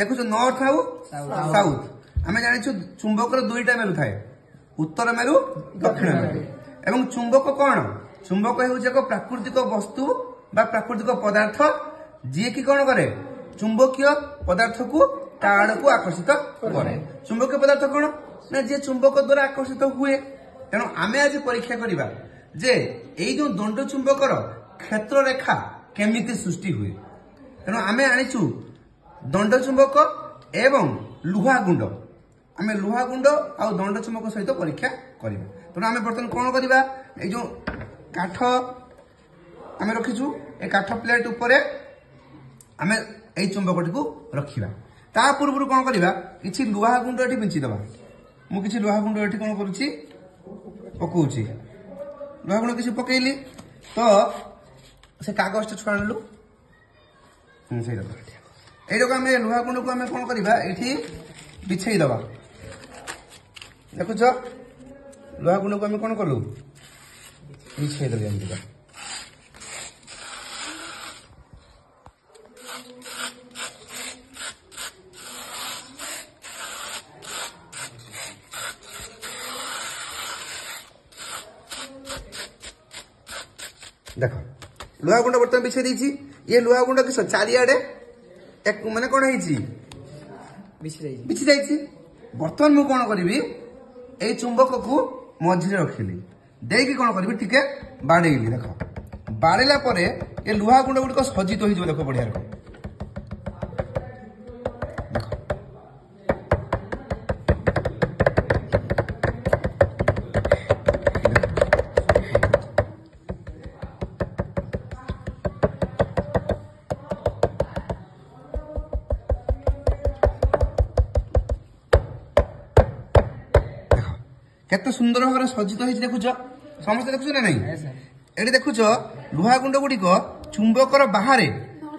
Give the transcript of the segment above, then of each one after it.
देखुच north आउ south आम जानी चुंबक दुईटा मेरु थाए उत्तर मेरु दक्षिण मेरु एवं चुंबक कौन चुंबक हूँ एक प्राकृतिक वस्तु बा प्राकृतिक पदार्थ जी की कौन करे चुंबकीय पदार्थ को ता आड़ को आकर्षित करे चुंबकीय पदार्थ कौन ना जी चुंबक द्वारा आकर्षित हुए तेणु आम आज परीक्षा करवा जे एई जो दंड चुंबकर क्षेत्र रेखा केमिति सृष्टि हुए तेणु आम आनीचु दंड चुंबक एवं लुहा गुंड आम लुहा गुंड आ दंड चुंबक सहित परीक्षा करवा तेणु आम बर्तमान कौन करवा ए जो काठ आम रखीचु ए काठ प्लेट उपरे आम ए चुंबक टी रखा ता पूर्व कौन करवा किसी लुहा गुंड ये बिंचिदवा मु किसी लुहा गुंड ये कौन करुच्ची पकाउची लुहा गुंड किसी पकईली तो से कागज छुआ आनलु यही आम लुहा गुंड को आम कौन करवा ये बिछेदवा देखुच लुहा गुंड को आम कौन कलु बिछेदेली एमती देख लुहा गुंड बर्तमान बिछे दी ये लुहा गुंड किस चारिआडे माने कौन बिछी जाइए बर्तमान मु कौन करी ए चुंबक को मझे रखिली देकी कौन करी टिके बाड़ेली देख बाड़ेला परे ये लुहा गुंड गुड़िक सजित हो देख बढ़िया रख केते सुंदर भाव सज्जित होती देखुच समस्त देखुच ना नहीं ये देखुच लुहा गुंड गुड़िक चुंबकर बाहर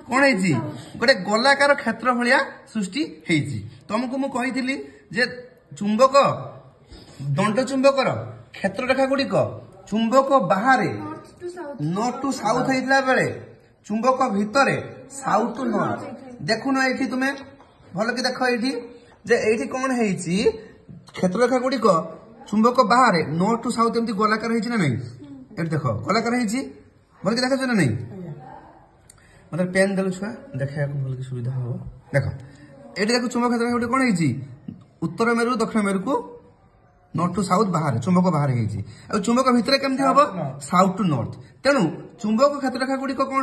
कौन है गोटे गोलाकार क्षेत्र भाया सृष्टि होती तुमको मु कही जे चुंबक दंड चुंबकर क्षेत्र रेखा गुड़िक चुंबक बाहर नॉर्थ टू साउथ होता बेले चुंबक भितर साउथ टू नॉर्थ देखुन ये तुम्हें भल कि देख ये कौन है क्षेत्र रेखा गुड़िक चुंबक बाहर नॉर्थ टू साउथ एमती गोलाकार है ना नहीं ये देख गोलाकार है भल कि देखा ना नहीं मतलब पेन देलु छुआ देखा भल कि सुविधा हम देख ये देख चुंबक क्षेत्र गोटे कौन है उत्तर मेरु दक्षिण मेरु को नॉर्थ टू साउथ बाहर चुंबक बाहर है चुंबक भितर केमती हम साउथ टू नॉर्थ तेणु चुंबक क्षेत्र रेखा गुड़िक कौन